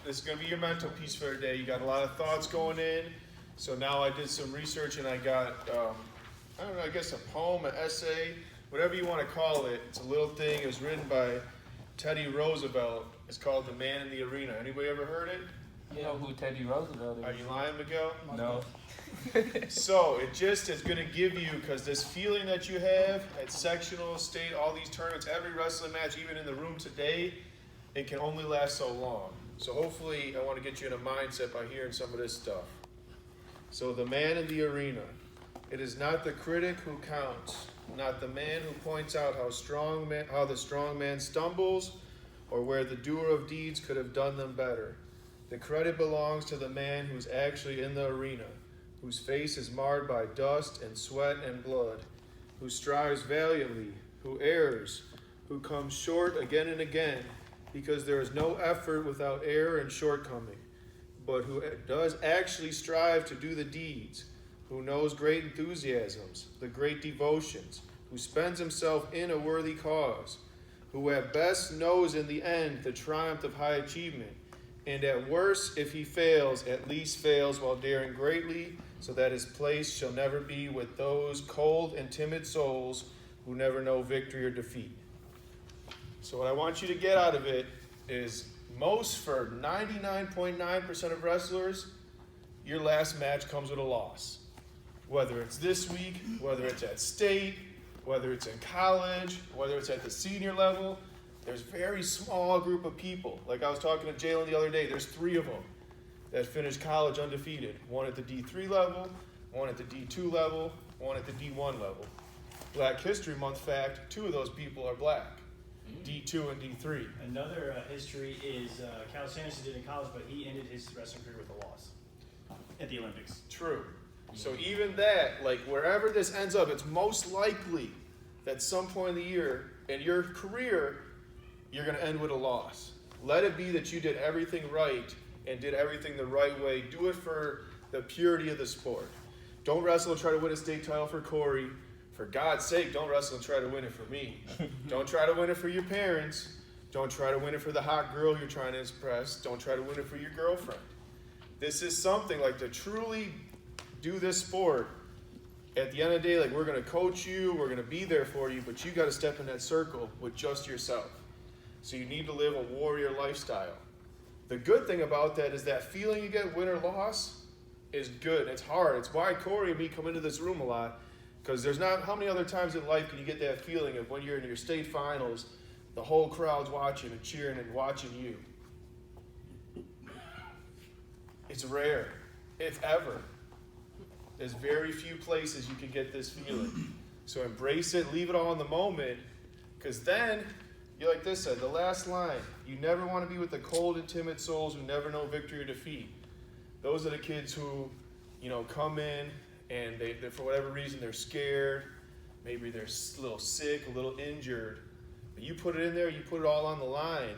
this is going to be your mental piece for today. You got a lot of thoughts going in. So now I did some research and I got, I don't know, I guess a poem, an essay, whatever you want to call it. It's a little thing. It was written by Teddy Roosevelt. It's called The Man in the Arena. Anybody ever heard it? You know who Teddy Roosevelt is? Are you lying, Miguel? No. So it just is going to give you, because this feeling that you have at sectional, state, all these tournaments, every wrestling match, even in the room today, it can only last so long. So hopefully I want to get you in a mindset by hearing some of this stuff. So the man in the arena. It is not the critic who counts, not the man who points out how the strong man stumbles, or where the doer of deeds could have done them better. The credit belongs to the man who's actually in the arena, whose face is marred by dust and sweat and blood, who strives valiantly, who errs, who comes short again and again, because there is no effort without error and shortcoming, but who does actually strive to do the deeds, who knows great enthusiasms, the great devotions, who spends himself in a worthy cause, who at best knows in the end the triumph of high achievement, and at worst, if he fails, at least fails while daring greatly, so that his place shall never be with those cold and timid souls who never know victory or defeat. So what I want you to get out of it is, most for 99.9% of wrestlers, your last match comes with a loss. Whether it's this week, whether it's at state, whether it's in college, whether it's at the senior level, there's a very small group of people. Like I was talking to Jalen the other day, there's 3 of them that finished college undefeated. One at the D3 level, one at the D2 level, one at the D1 level. Black History Month fact, 2 of those people are black. D2 and D3. Another history is Cal Sanderson did in college, but he ended his wrestling career with a loss at the Olympics. True. So even that, like wherever this ends up, it's most likely that some point in the year in your career, you're going to end with a loss. Let it be that you did everything right and did everything the right way. Do it for the purity of the sport. Don't wrestle and try to win a state title for Corey. For God's sake, don't wrestle and try to win it for me. Don't try to win it for your parents. Don't try to win it for the hot girl you're trying to impress. Don't try to win it for your girlfriend. This is something like to truly do this sport. At the end of the day, like we're going to coach you, we're going to be there for you, but you got to step in that circle with just yourself. So you need to live a warrior lifestyle. The good thing about that is that feeling you get win or loss is good. It's hard. It's why Corey and me come into this room a lot, because there's not, how many other times in life can you get that feeling of when you're in your state finals, the whole crowd's watching and cheering and watching you. It's rare, if ever. There's very few places you can get this feeling. So embrace it, leave it all in the moment, because then, you're like this said, the last line, you never want to be with the cold and timid souls who never know victory or defeat. Those are the kids who, come in and they for whatever reason they're scared, maybe they're a little sick, a little injured. But you put it in there, you put it all on the line.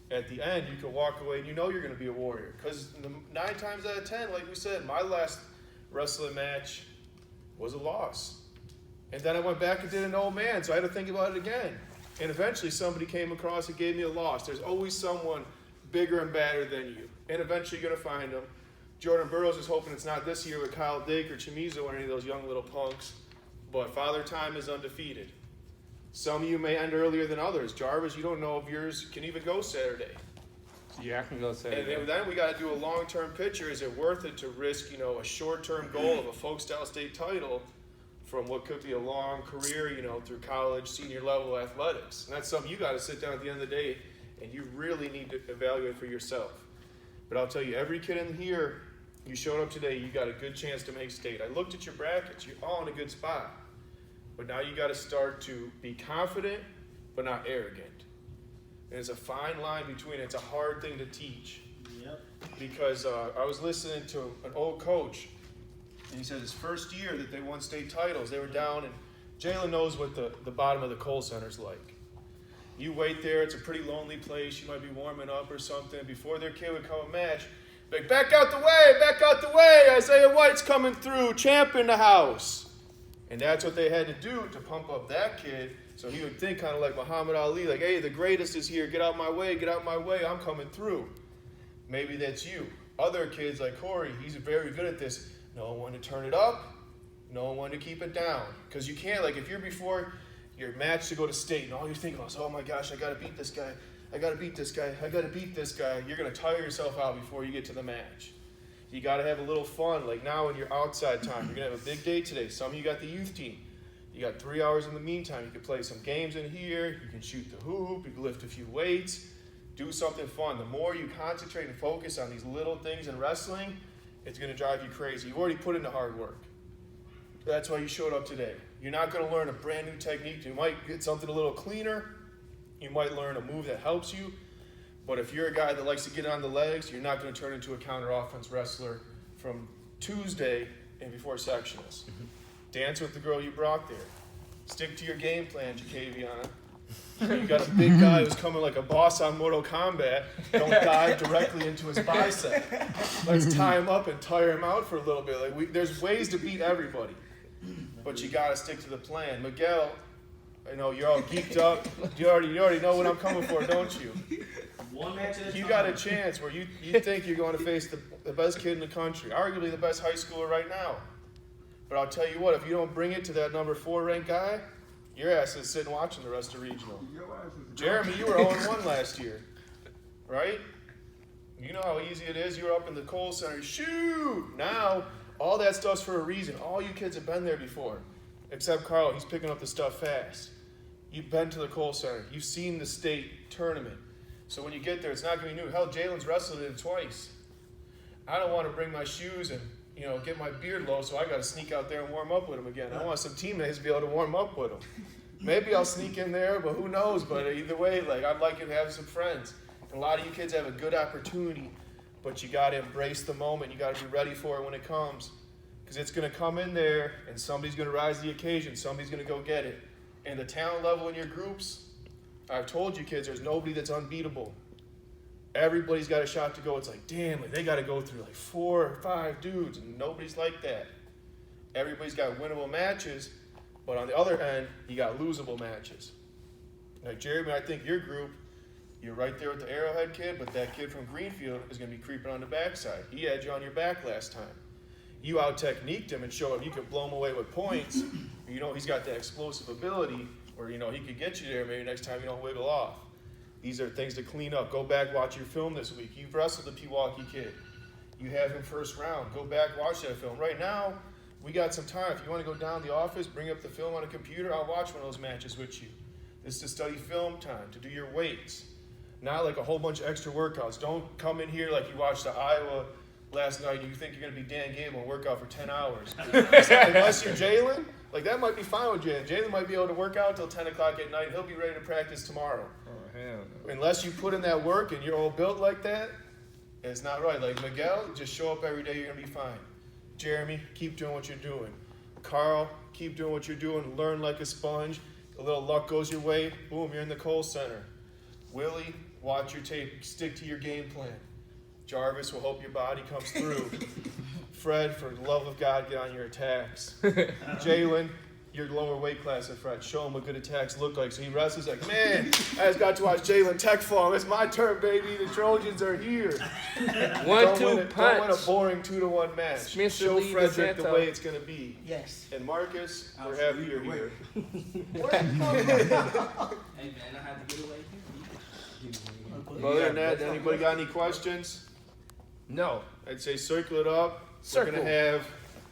At the end, you can walk away and you know you're going to be a warrior. Because 9 times out of 10, like we said, my last wrestling match was a loss. And then I went back and did an old man, so I had to think about it again. And eventually somebody came across and gave me a loss. There's always someone bigger and badder than you. And eventually you're going to find them. Jordan Burroughs is hoping it's not this year with Kyle Dake or Chimizo or any of those young little punks. But Father Time is undefeated. Some of you may end earlier than others. Jarvis, you don't know if yours can even go Saturday. Yeah, I can go Saturday. And then we got to do a long-term picture. Is it worth it to risk, a short-term goal of a folk-style state title from what could be a long career, through college, senior level athletics? And that's something you got to sit down at the end of the day and you really need to evaluate for yourself. But I'll tell you, every kid in here, you showed up today, you got a good chance to make state. I looked at your brackets, you're all in a good spot. But now you got to start to be confident, but not arrogant. And it's a fine line between it. It's a hard thing to teach. Yep. Because I was listening to an old coach, and he said his first year that they won state titles, they were down, and Jalen knows what the bottom of the Kohl Center's like. You wait there, it's a pretty lonely place, you might be warming up or something. Before their kid would come a match, like, back out the way, Isaiah White's coming through, champ in the house. And that's what they had to do to pump up that kid, so he would think kind of like Muhammad Ali, like, hey, the greatest is here, get out my way, I'm coming through. Maybe that's you. Other kids like Corey, he's very good at this. Know when to turn it up, know when to keep it down. Because you can't, like if you're before your match to go to state and all you're thinking is, oh my gosh, I got to beat this guy. I got to beat this guy. I got to beat this guy. You're going to tire yourself out before you get to the match. You got to have a little fun. Like now in your outside time, you're going to have a big day today. Some of you got the youth team. You got 3 hours in the meantime. You can play some games in here. You can shoot the hoop. You can lift a few weights. Do something fun. The more you concentrate and focus on these little things in wrestling, it's going to drive you crazy. You've already put in the hard work. That's why you showed up today. You're not going to learn a brand new technique. You might get something a little cleaner. You might learn a move that helps you. But if you're a guy that likes to get on the legs, you're not going to turn into a counter offense wrestler from Tuesday and before sectionals. Dance with the girl you brought there. Stick to your game plan, Jacaviana. You got a big guy who's coming like a boss on Mortal Kombat. Don't dive directly into his bicep. Let's tie him up and tire him out for a little bit. Like there's ways to beat everybody, but you got to stick to the plan. Miguel, I know you're all geeked up. You already know what I'm coming for, don't you? One match at a time. You got a chance where you think you're going to face the best kid in the country, arguably the best high schooler right now. But I'll tell you what, if you don't bring it to that number 4 ranked guy, your ass is sitting watching the rest of regional. Jeremy, you were 0-1 last year, right? You know how easy it is. You were up in the Kohl Center. Shoot! Now, all that stuff's for a reason. All you kids have been there before, except Carl. He's picking up the stuff fast. You've been to the Kohl Center. You've seen the state tournament. So when you get there, it's not going to be new. Hell, Jalen's wrestled it twice. I don't want to bring my shoes and get my beard low, so I got to sneak out there and warm up with him again. I want some teammates to be able to warm up with him. Maybe I'll sneak in there, but who knows? But either way, I'd like to have some friends. And a lot of you kids have a good opportunity, but you got to embrace the moment. You got to be ready for it when it comes, because it's going to come in there, and somebody's going to rise to the occasion. Somebody's going to go get it. And the talent level in your groups, I've told you kids, there's nobody that's unbeatable. Everybody's got a shot to go. It's like, damn, they got to go through 4 or 5 dudes, and nobody's like that. Everybody's got winnable matches, but on the other end, you got losable matches. Like Jeremy, I think your group, you're right there with the Arrowhead kid, but that kid from Greenfield is going to be creeping on the backside. He had you on your back last time. You out-techniqued him and showed him you could blow him away with points. He's got that explosive ability where, he could get you there maybe next time you don't wiggle off. These are things to clean up. Go back, watch your film this week. You've wrestled the Pewaukee kid. You have him first round. Go back, watch that film. Right now, we got some time. If you want to go down to the office, bring up the film on a computer, I'll watch one of those matches with you. This is to study film time, to do your weights. Not like a whole bunch of extra workouts. Don't come in here like you watched the Iowa last night and you think you're going to be Dan Gable and work out for 10 hours. Unless you're Jalen, that might be fine with Jalen. Jalen might be able to work out until 10 o'clock at night. He'll be ready to practice tomorrow. Oh, hell no. Unless you put in that work and you're all built like that, it's not right. Like Miguel, just show up every day, you're going to be fine. Jeremy, keep doing what you're doing. Carl, keep doing what you're doing. Learn like a sponge. A little luck goes your way. Boom, you're in the Kohl Center. Willie, watch your tape. Stick to your game plan. Jarvis will hope your body comes through. Fred, for the love of God, get on your attacks. Jalen, your lower weight class at Fred. Show him what good attacks look like. So he wrestles like, man, I just got to watch Jalen tech fall. It's my turn, baby. The Trojans are here. 1-2 punch. Don't win a boring 2-1 match. Smith Show Lee Frederick the DeSanto. way it's going to be. Yes. And Marcus, we're happy you're here. Hey man, I had to get away. Other than that, anybody got any questions? No. I'd say circle it up. Circle. We're going to have